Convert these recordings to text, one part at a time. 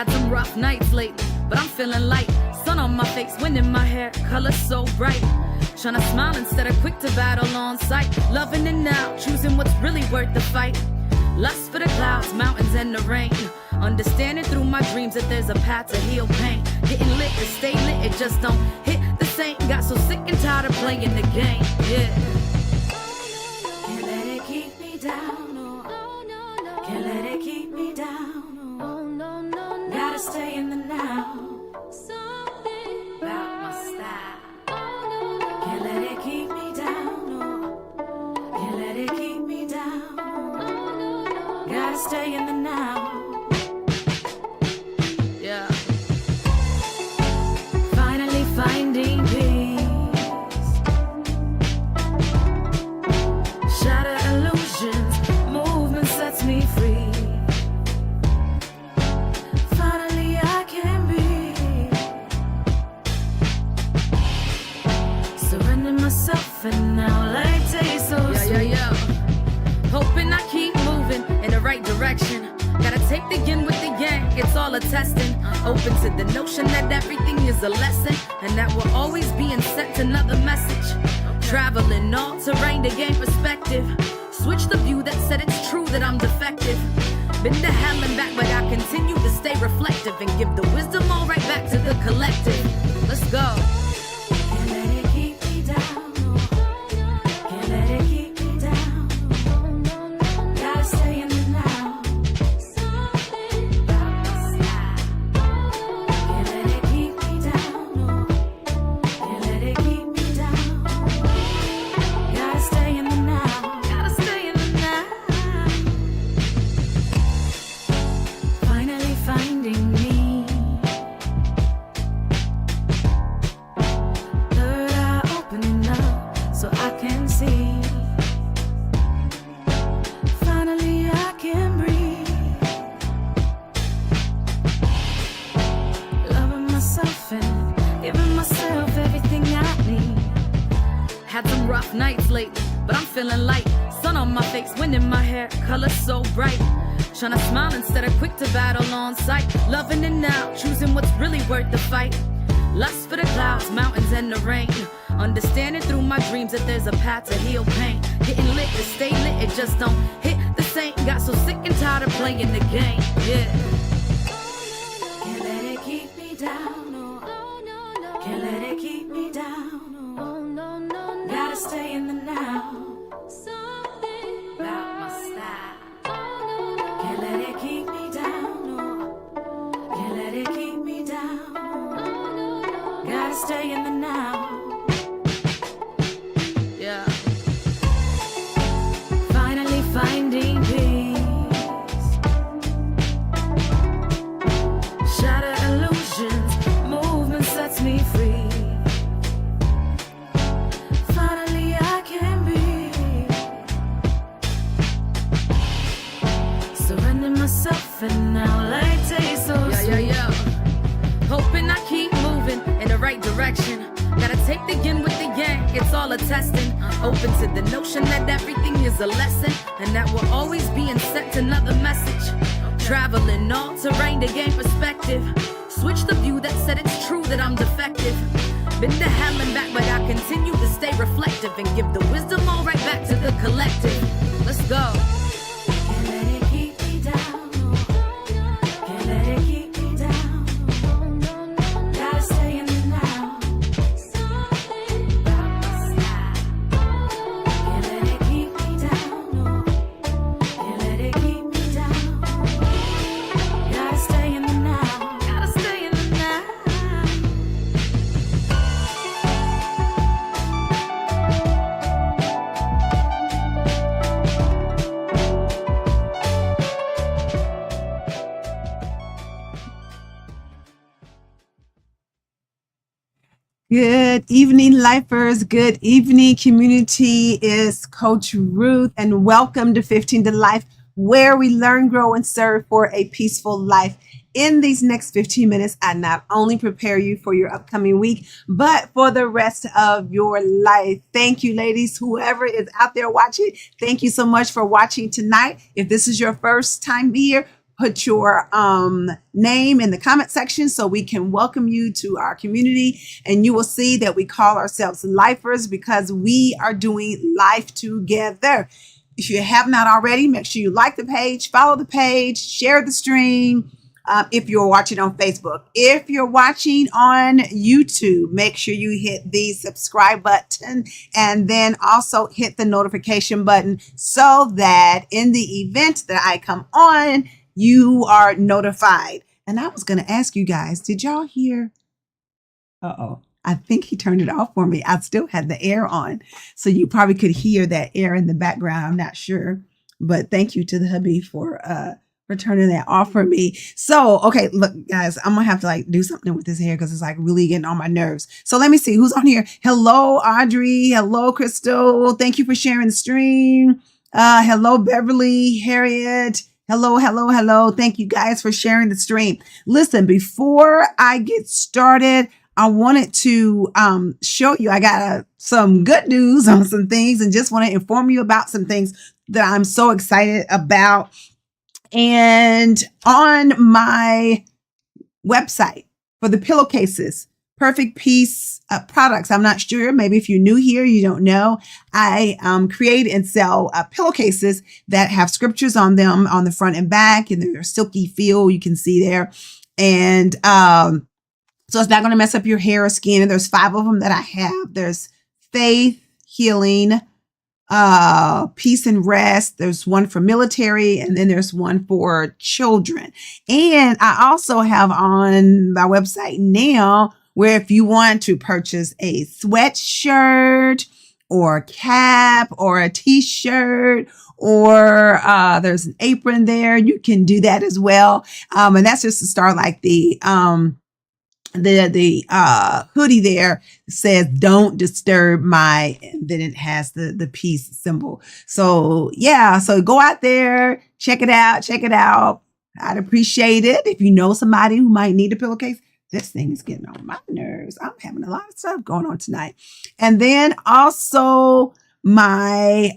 Had some rough nights lately, but I'm feeling light. Sun on my face, wind in my hair, color so bright. Tryna smile instead of quick to battle on sight. Loving it now, choosing what's really worth the fight. Lust for the clouds, mountains, and the rain. Understanding through my dreams that there's a path to heal pain. Getting lit to stay lit, it just don't hit the same. Got so sick and tired of playing the game, yeah. Can't let it keep me down, oh. Can't let it keep me down, oh. Gotta stay in the now. About my style. Can't let it keep me down, oh. Can't let it keep me down, oh. Gotta stay in the now. Yeah. Finally finding peace. Shatter illusions, movement sets me free. Finally I can breathe. Surrender myself and now like taste so sweet. Yeah. Hoping I keep moving in the right direction. Gotta take the yin with the yang, it's all a testing. Open to the notion that everything is a lesson, and that we're always being sent another message. Traveling all terrain to gain perspective. Switch the view that said it's true that I'm defective. Been to hell and back, but I continue to stay reflective and give the wisdom all right back to the collective. Let's go. Can't let it keep me down, no. Can't let it keep me down, no. Gotta stay in the now. About my style. Can't let it keep me down, no. Can't let it keep me down. Gotta stay in the now. Gotta stay in the now. Finally finding me. Third eye opening up so I can see. Finally I can breathe. Loving myself and giving myself everything I need. Had some rough nights lately, but I'm feeling light. Sun on my face, wind in my hair, color so bright. Tryna smile instead of quick to battle on sight. Loving it now, choosing what's really worth the fight. Lust for the clouds, mountains, and the rain. Understanding through my dreams that there's a path to heal pain. Getting lit to stay lit, it just don't hit the same. Got so sick and tired of playing the game, yeah. Can't let it keep me down, no. Can't let it keep me down, no. Gotta stay in the now. About my style. Can't let it keep me down, no. Can't let it keep me down, no. Gotta stay in the now. Yeah. Finally finding peace. Shatter illusions, movement sets me free. Finally I can breathe. Surrender myself and now like taste so sweet. Yeah. Hoping I keep moving in the right direction. Gotta take the yin with the yang, it's all a testing. Open to the notion that everything is a lesson, and that we're always being sent another message. Traveling all terrain to gain perspective. Switch the view that said it's true that I'm defective. Been to hell and back, but I continue to stay reflective and give the wisdom all right back to the collective. Let's go. Can't let it keep me down, no. Can't let it keep me down, no. Gotta stay in the now. About my style. Can't let it keep me down, no. Can't let it keep me down. Gotta stay in the now. Gotta stay in the now. Good evening, lifers. Good evening, community. It's Coach Ruth, and welcome to 15 to Life, where we learn, grow, and serve for a peaceful life. In these next 15 minutes, I not only prepare you for your upcoming week, but for the rest of your life. Thank you, ladies, whoever is out there watching. Thank you so much for watching tonight. If this is your first time here, put your name in the comment section so we can welcome you to our community. And you will see that we call ourselves lifers because we are doing life together. If you have not already, make sure you like the page, follow the page, share the stream. If you're watching on Facebook, if you're watching on YouTube, make sure you hit the subscribe button and then also hit the notification button so that in the event that I come on, you are notified. And I was going to ask you guys, did y'all hear? Uh-oh. I think he turned it off for me. I still had the air on. So you probably could hear that air in the background. I'm not sure. But thank you to the hubby for turning that off for me. So, okay, look, guys, I'm going to have to like do something with this hair because it's like really getting on my nerves. So let me see who's on here. Hello, Audrey. Hello, Crystal. Thank you for sharing the stream. Hello, Beverly, Harriet. Hello, hello, hello. Thank you guys for sharing the stream. Listen, before I get started, I wanted to show you, I got some good news on some things and just want to inform you about some things that I'm so excited about. And on my website for the pillowcases, Perfect Peace products, I'm not sure, maybe if you're new here, you don't know, I create and sell pillowcases that have scriptures on them on the front and back, and they're silky feel, you can see there. And so it's not going to mess up your hair or skin. And there's 5 of them that I have. There's faith, healing, peace and rest. There's one for military, and then there's one for children. And I also have on my website now where if you want to purchase a sweatshirt or a cap or a t-shirt or there's an apron there, you can do that as well. And that's just to start like the hoodie there says don't disturb my, and then it has the peace symbol. So yeah, so go out there, check it out. I'd appreciate it if you know somebody who might need a pillowcase. This thing is getting on my nerves. I'm having a lot of stuff going on tonight. And then also my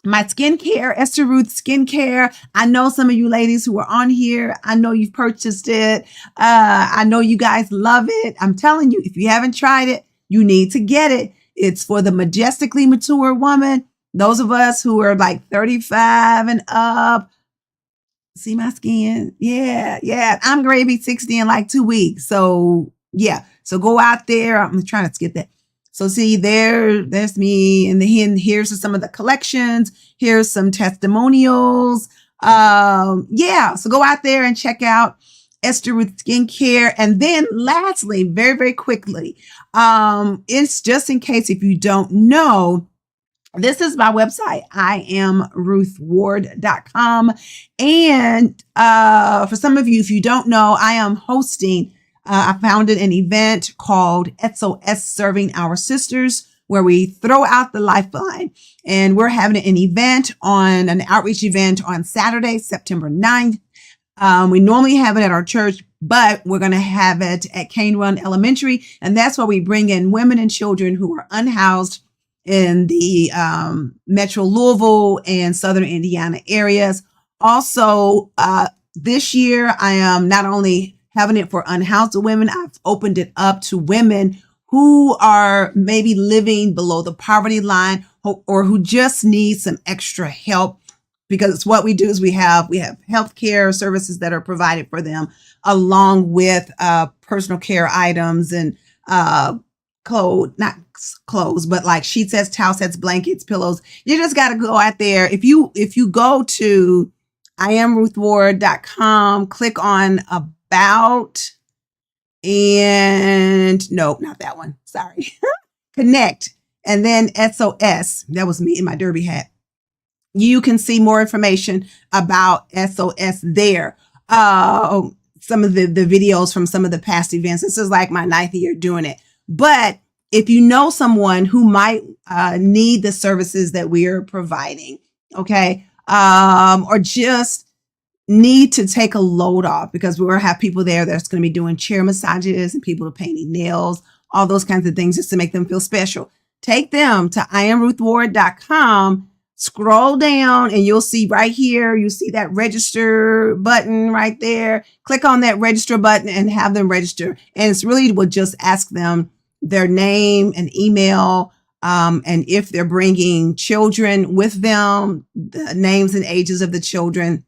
my skincare, Esther Ruth skincare. I know some of you ladies who are on here, I know you've purchased it. I know you guys love it. I'm telling you, if you haven't tried it, you need to get it. It's for the majestically mature woman. Those of us who are like 35 and up. See my skin? Yeah. I'm going to be 60 in like 2 weeks. So yeah. So go out there. I'm trying to skip that. So see there's me, and here's some of the collections. Here's some testimonials. Yeah. So go out there and check out Esther Ruth Skincare. And then lastly, very, very quickly, it's just in case if you don't know, this is my website, IamRuthWard.com. And for some of you, if you don't know, I am hosting I founded an event called SOS Serving Our Sisters, where we throw out the lifeline. And we're having an outreach event on Saturday, September 9th. We normally have it at our church, but we're going to have it at Cane Run Elementary. And that's where we bring in women and children who are unhoused in the Metro Louisville and Southern Indiana areas. Also, this year, I am not only having it for unhoused women, I've opened it up to women who are maybe living below the poverty line or who just need some extra help, because what we do is we have healthcare services that are provided for them, along with personal care items and not clothes, but like sheet sets, towel sets, blankets, pillows. You just got to go out there. If you go to IamRuthWard.com, click on about, and nope, not that one. Sorry. Connect. And then SOS. That was me in my derby hat. You can see more information about SOS there. Some of the videos from some of the past events. This is like my 9th year doing it. But if you know someone who might need the services that we are providing, okay, or just need to take a load off, because we'll have people there that's going to be doing chair massages and people are painting nails, all those kinds of things just to make them feel special. Take them to IamRuthWard.com scroll down and you'll see right here, you see that register button right there. Click on that register button and have them register. And it's really will just ask them their name and email. And if they're bringing children with them, the names and ages of the children.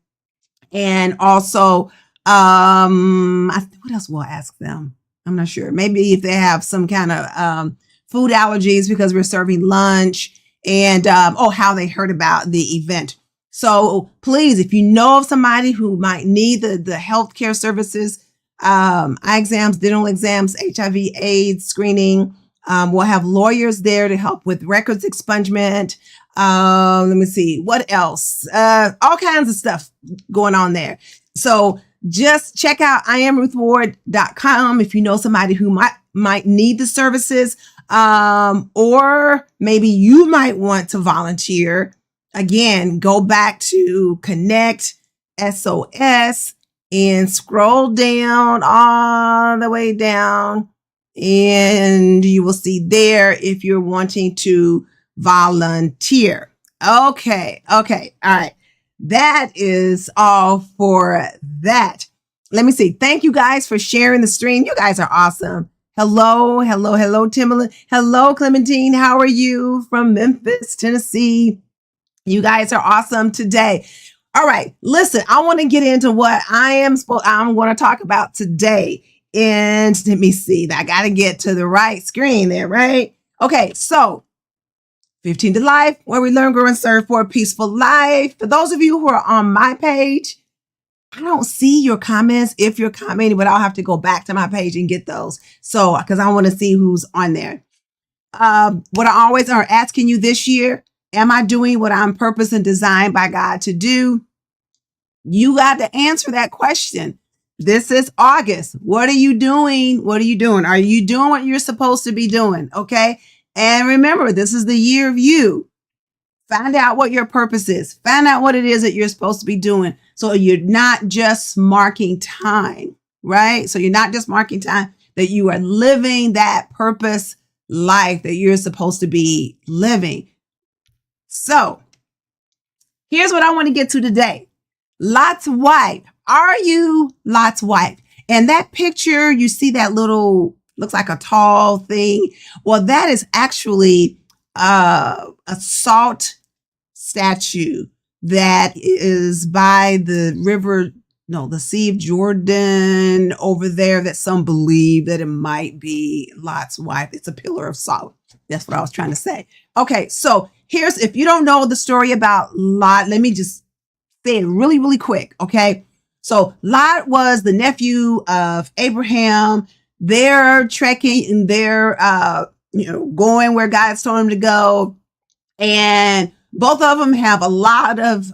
And also, what else will I ask them? I'm not sure. Maybe if they have some kind of food allergies because we're serving lunch, and how they heard about the event. So please, if you know of somebody who might need the healthcare services, eye exams, dental exams, HIV/AIDS screening, we'll have lawyers there to help with records expungement. Let me see what else. All kinds of stuff going on there. So just check out IamRuthWard.com if you know somebody who might need the services. Or maybe you might want to volunteer. Again, go back to Connect SOS and scroll down all the way down. And you will see there if you're wanting to volunteer. Okay. All right. That is all for that. Let me see. Thank you guys for sharing the stream. You guys are awesome. Hello, Timberland. Hello, Clementine. How are you from Memphis, Tennessee? You guys are awesome today. All right, listen, I want to get into what I'm going to talk about today. And let me see. I got to get to the right screen there, right? Okay, so 15 to Life, where we learn, grow, and serve for a peaceful life. For those of you who are on my page, I don't see your comments if you're commenting, but I'll have to go back to my page and get those. So, because I want to see who's on there. What I always are asking you this year, am I doing what I'm purposed and designed by God to do? You got to answer that question. This is August. What are you doing? What are you doing? Are you doing what you're supposed to be doing? Okay. And remember, this is the year of you. Find out what your purpose is. Find out what it is that you're supposed to be doing. So you're not just marking time, right? So you're not just marking time, that you are living that purpose life that you're supposed to be living. So here's what I want to get to today. Lot's wife. Are you Lot's wife? And that picture, you see that little, looks like a tall thing. Well, that is actually a salt statue that is by the Sea of Jordan over there, that some believe that it might be Lot's wife. It's a pillar of salt. That's what I was trying to say. Okay, so if you don't know the story about Lot, let me just say it really, really quick. Okay, so Lot was the nephew of Abraham. They're trekking and they're going where God's told them to go, and both of them have a lot of,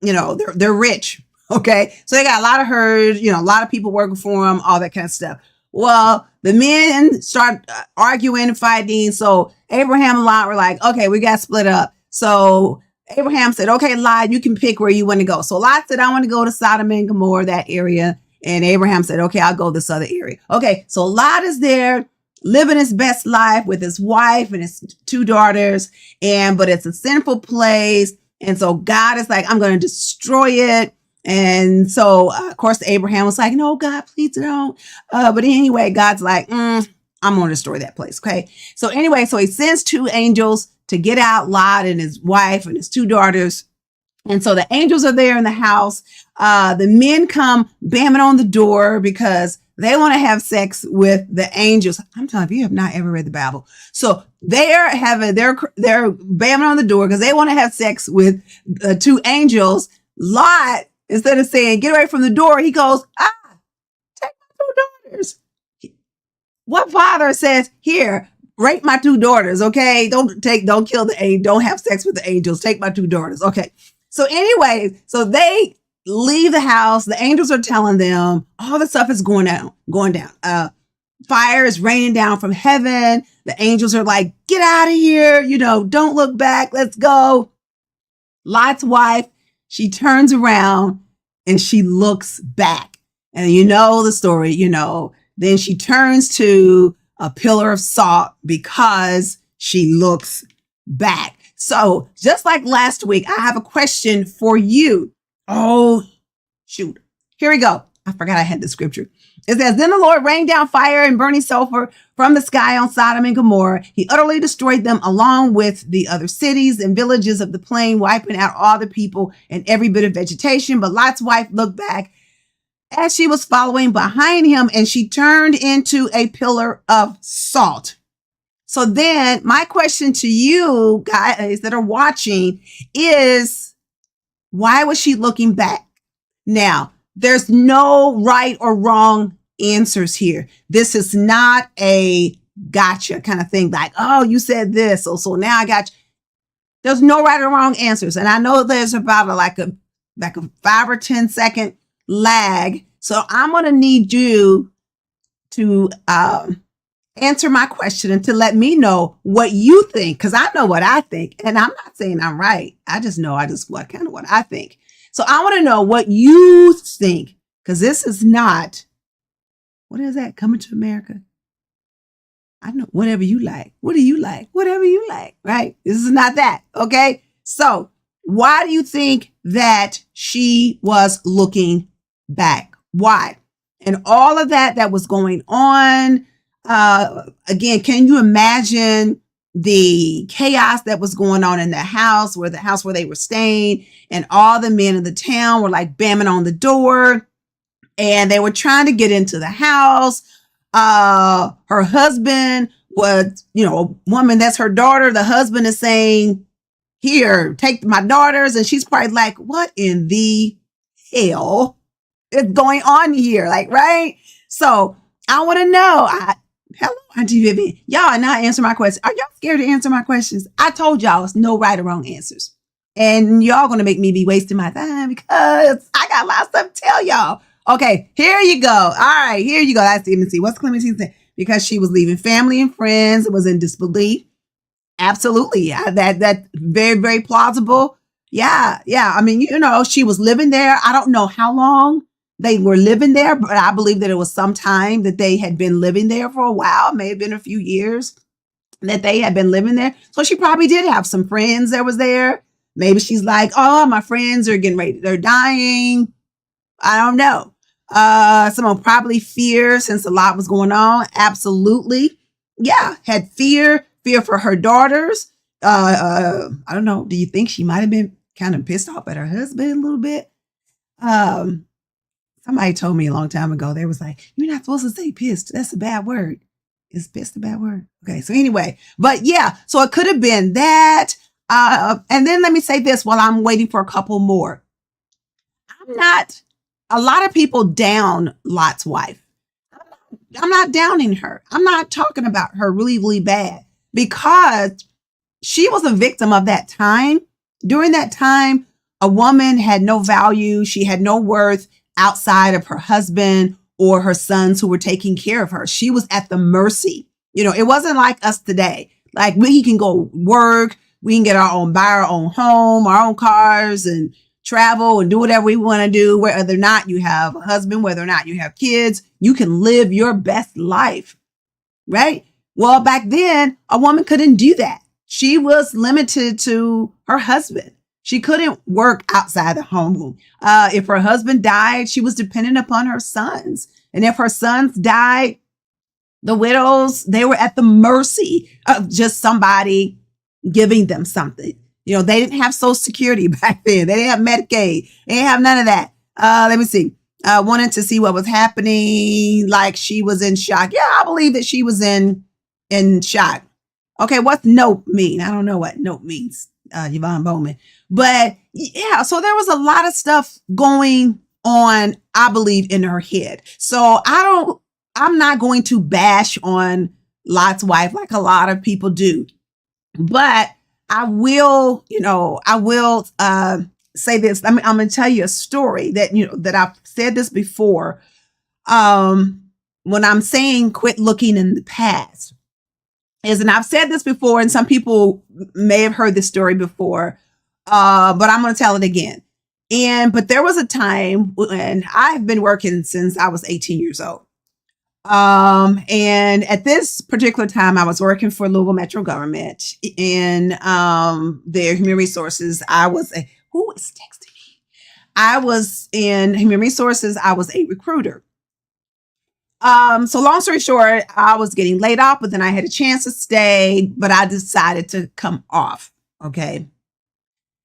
they're rich. Okay. So they got a lot of herds, a lot of people working for them, all that kind of stuff. Well, the men start arguing and fighting. So Abraham and Lot were like, okay, we got split up. So Abraham said, okay, Lot, you can pick where you want to go. So Lot said, I want to go to Sodom and Gomorrah, that area. And Abraham said, okay, I'll go this other area. Okay. So Lot is there, living his best life with his wife and his two daughters. But it's a sinful place. And so God is like, I'm going to destroy it. And so, of course, Abraham was like, no, God, please don't. But anyway, God's like, I'm going to destroy that place. Okay. So anyway, so he sends two angels to get out Lot and his wife and his two daughters. And so the angels are there in the house. The men come bamming on the door because they want to have sex with the angels. I'm telling you, you have not ever read the Bible. So they're bamming on the door because they want to have sex with two angels. Lot, instead of saying, get away from the door, he goes, take my two daughters. What father says, here, rape my two daughters, okay? Don't kill the angel, don't have sex with the angels, take my two daughters, okay? So anyway, so they leave the house. The angels are telling them all the stuff is going down. Fire is raining down from heaven. The angels are like, get out of here. Don't look back. Let's go. Lot's wife, she turns around and she looks back. And you know the story, then she turns to a pillar of salt because she looks back. So just like last week, I have a question for you. Oh, shoot. Here we go. I forgot I had the scripture. It says, then the Lord rained down fire and burning sulfur from the sky on Sodom and Gomorrah. He utterly destroyed them along with the other cities and villages of the plain, wiping out all the people and every bit of vegetation. But Lot's wife looked back as she was following behind him, and she turned into a pillar of salt. So then my question to you guys that are watching is, why was she looking back? Now, there's no right or wrong answers here. This is not a gotcha kind of thing, like, oh, you said this, so now I got you. There's no right or wrong answers. And I know there's about a 5 or 10 second lag. So I'm going to need you to answer my question and to let me know what you think, because I know what I think. And I'm not saying I'm right. I just know what I think. So I want to know what you think, because this is not, what is that? Coming to America? I know, whatever you like. What do you like? Whatever you like, right? This is not that. Okay. So why do you think that she was looking back? Why? And all of that was going on. Again, can you imagine the chaos that was going on in the house where they were staying, and all the men of the town were like bamming on the door and they were trying to get into the house. Her husband was, a woman, that's her daughter. The husband is saying, here, take my daughters. And she's probably like, what in the hell is going on here? Like, right? So I want to know, hello, Auntie Vivian. Y'all are not answering my questions. Are y'all scared to answer my questions? I told y'all it's no right or wrong answers. And y'all going to make me be wasting my time because I got a lot of stuff to tell y'all. Okay, here you go. All right, here you go. That's Clemency. What's Clemency saying? Because she was leaving family and friends and was in disbelief. Absolutely. Yeah, that's very, very plausible. Yeah. I mean, she was living there. I don't know how long they were living there, but I believe that it was some time that they had been living there for a while. It may have been a few years that they had been living there. So she probably did have some friends that was there. Maybe she's like, oh, my friends are getting ready. They're dying. I don't know. Someone probably fear, since a lot was going on. Absolutely. Yeah. Had fear for her daughters. I don't know. Do you think she might have been kind of pissed off at her husband a little bit? Somebody told me a long time ago, they was like, you're not supposed to say pissed. That's a bad word. Is pissed a bad word? Okay. So anyway, but yeah, so it could have been that. And then let me say this while I'm waiting for a couple more. A lot of people down Lot's wife. I'm not downing her. I'm not talking about her really, really bad, because she was a victim of that time. During that time, a woman had no value. She had no worth outside of her husband or her sons who were taking care of her. She was at the mercy. It wasn't like us today. Like, we can go work. We can buy our own home, our own cars, and travel and do whatever we want to do, whether or not you have a husband, whether or not you have kids. You can live your best life, right? Well, back then, a woman couldn't do that. She was limited to her husband. She couldn't work outside the home. If her husband died, she was dependent upon her sons. And if her sons died, the widows, they were at the mercy of just somebody giving them something. They didn't have Social Security back then. They didn't have Medicaid. They didn't have none of that. Let me see. Wanted to see what was happening. Like, she was in shock. Yeah, I believe that she was in shock. Okay, what's nope mean? I don't know what nope means, Yvonne Bowman. But yeah, so there was a lot of stuff going on, I believe, in her head. So I'm not going to bash on Lot's wife like a lot of people do. But I will say this. I'm going to tell you a story that I've said this before. When I'm saying quit looking in the past, and I've said this before, and some people may have heard this story before, but I'm going to tell it again. But there was a time when I've been working since I was 18 years old. And at this particular time, I was working for Louisville Metro Government in their human resources. Who is texting me? I was in human resources. I was a recruiter. So long story short, I was getting laid off, but then I had a chance to stay, but I decided to come off. Okay.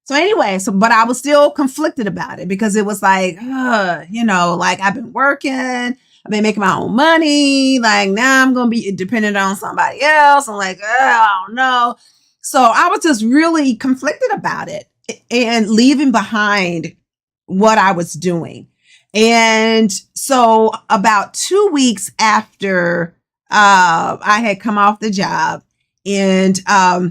So anyway, but I was still conflicted about it because it was like, like I've been working, I've been making my own money. Like now I'm going to be dependent on somebody else. I'm like, I don't know. So I was just really conflicted about it and leaving behind what I was doing. And so about 2 weeks after I had come off the job and I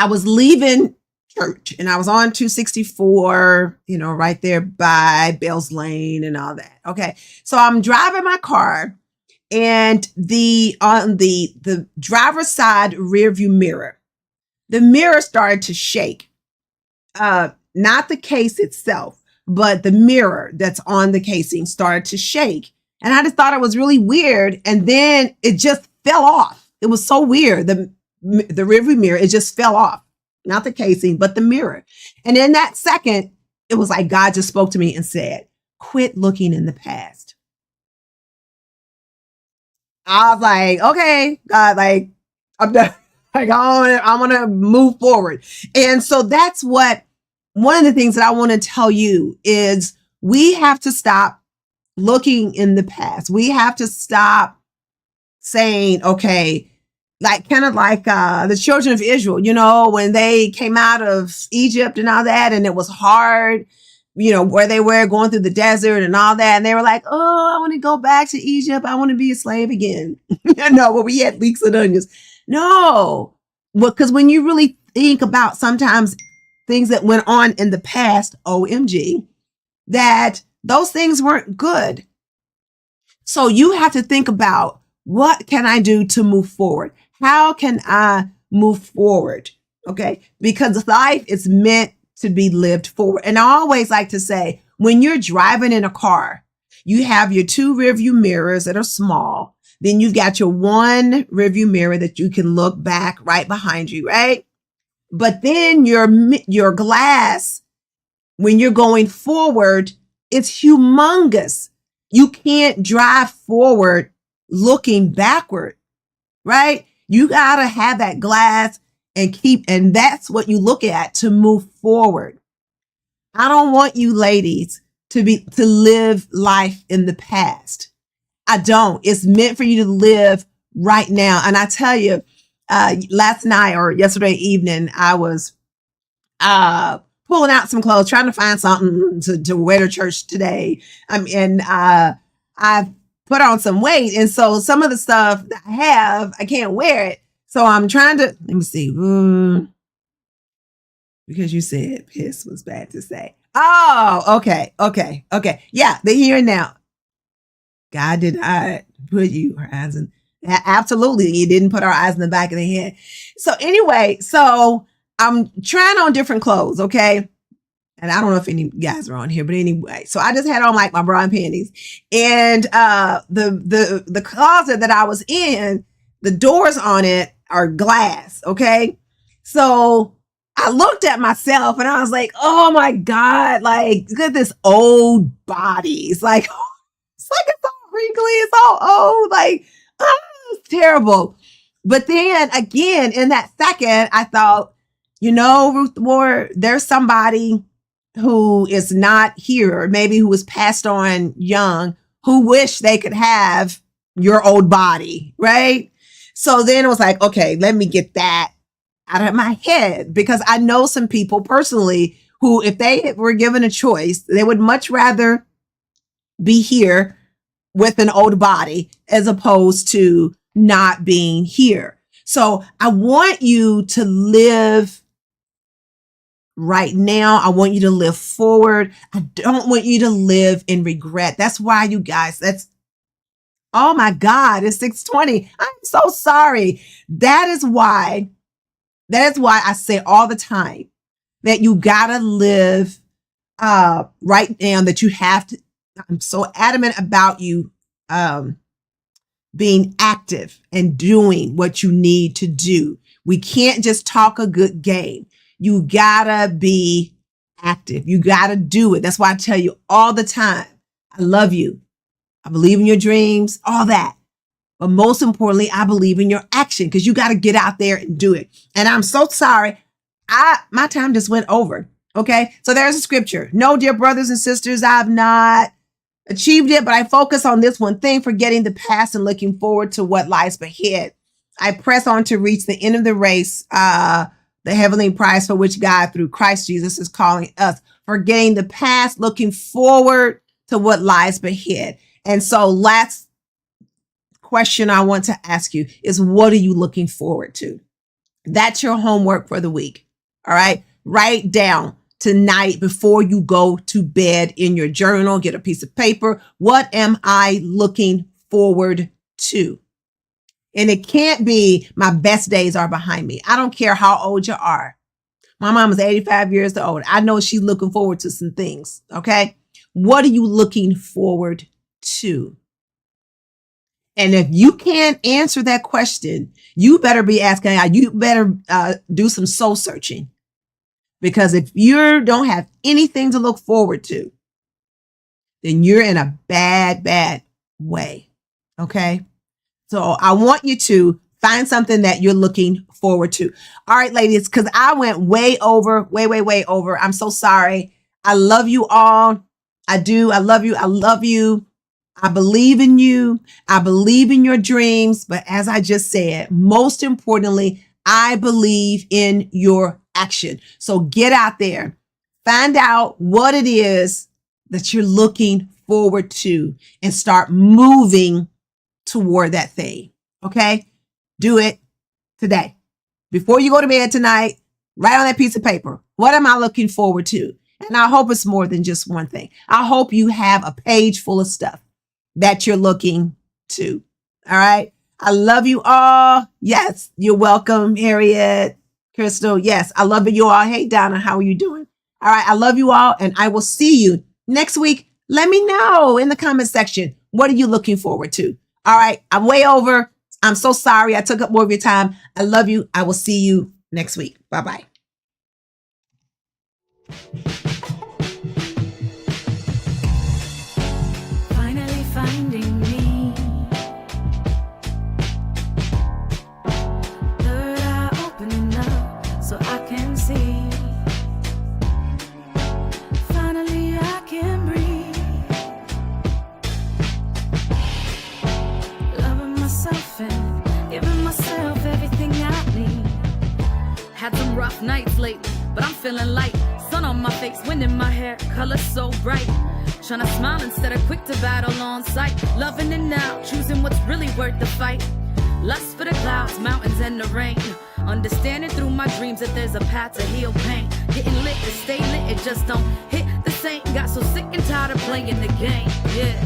was leaving church and I was on 264, right there by Bell's Lane and all that. Okay. So I'm driving my car and on the driver's side rear view mirror, the mirror started to shake. Not the case itself, but the mirror that's on the casing started to shake. And I just thought it was really weird. And then it just fell off. It was so weird. The rearview mirror, it just fell off. Not the casing, but the mirror. And in that second, it was like God just spoke to me and said, quit looking in the past. I was like, okay, God, like, I'm done. Like, I want to move forward. And so that's one of the things that I want to tell you is we have to stop looking in the past. We have to stop saying, okay, like kind of like the children of Israel, when they came out of Egypt and all that, and it was hard, where they were going through the desert and all that. And they were like, oh, I want to go back to Egypt. I want to be a slave again. But we had leeks and onions. No, because when you really think about sometimes things that went on in the past, OMG, that those things weren't good. So you have to think about, what can I do to move forward? How can I move forward? Okay. Because life is meant to be lived forward. And I always like to say, when you're driving in a car, you have your 2 rearview mirrors that are small. Then you've got your 1 rearview mirror that you can look back right behind you, right? But then your glass, when you're going forward, it's humongous. You can't drive forward looking backward, right? You got to have that glass and that's what you look at to move forward. I don't want you ladies to live life in the past. I don't. It's meant for you to live right now. And I tell you, last night or yesterday evening, I was pulling out some clothes, trying to find something to wear to church today. I've put on some weight. And so some of the stuff that I have, I can't wear it. So I'm trying to, let me see. Because you said piss was bad to say. Oh, okay. Yeah, the here and now. God did not put her eyes in. Absolutely. He didn't put our eyes in the back of the head. So anyway, I'm trying on different clothes. Okay. And I don't know if any guys are on here, but anyway, so I just had on like my bra and panties, and the closet that I was in, the doors on it are glass. Okay. So I looked at myself and I was like, oh my God, like look at this old body. It's like it's all wrinkly. It's all old. Like, it's terrible. But then again, in that second, I thought, Ruth Ward, there's somebody who is not here, or maybe who was passed on young, who wish they could have your old body, right? So then it was like, okay, let me get that out of my head, because I know some people personally who, if they were given a choice, they would much rather be here with an old body as opposed to not being here. So I want you to live right now. I want you to live forward. I don't want you to live in regret. That's why, you guys, oh my God, it's 6:20. I'm so sorry. That is why I say all the time that you gotta live right now, that you have to. I'm so adamant about you being active and doing what you need to do. We can't just talk a good game. You gotta be active. You gotta do it. That's why I tell you all the time, I love you. I believe in your dreams, all that. But most importantly, I believe in your action because you got to get out there and do it. And I'm so sorry. My time just went over. Okay. So there's a scripture. No, dear brothers and sisters, I've not achieved it, but I focus on this one thing, forgetting the past and looking forward to what lies ahead. I press on to reach the end of the race, the heavenly prize for which God through Christ Jesus is calling us, forgetting the past, looking forward to what lies ahead. And so last question I want to ask you is, what are you looking forward to? That's your homework for the week. All right. Write down tonight before you go to bed in your journal, get a piece of paper. What am I looking forward to? And it can't be my best days are behind me. I don't care how old you are. My mom is 85 years old. I know she's looking forward to some things. Okay. What are you looking forward to? And if you can't answer that question, you better be asking God, you better do some soul searching. Because if you don't have anything to look forward to, then you're in a bad way. Okay. So I want you to find something that you're looking forward to. All right, ladies, because I went way over. I'm so sorry. I love you all. I do. I love you. I love you. I believe in you. I believe in your dreams. But as I just said, most importantly, I believe in your action. So get out there, find out what it is that you're looking forward to and start moving toward that thing. Okay. Do it today. Before you go to bed tonight, write on that piece of paper. What am I looking forward to? And I hope it's more than just one thing. I hope you have a page full of stuff that you're looking to. All right. I love you all. Yes. You're welcome, Harriet, Crystal. Yes. I love you all. Hey, Donna, how are you doing? All right. I love you all. And I will see you next week. Let me know in the comment section. What are you looking forward to? All right. I'm way over. I'm so sorry. I took up more of your time. I love you. I will see you next week. Bye-bye. Finally finding me. Third eye opening up so I can see. Finally I can breathe. Loving myself and giving myself everything I need. Had some rough nights lately, but I'm feeling light. Sun on my face, wind in my hair, color so bright. Trying to smile instead of quick to battle on sight. Loving it now, choosing what's really worth the fight. Lust for the clouds, mountains, and the rain. Understanding through my dreams that there's a path to heal pain. Getting lit to stay lit, it just don't hit the same. Got so sick and tired of playing the game, yeah.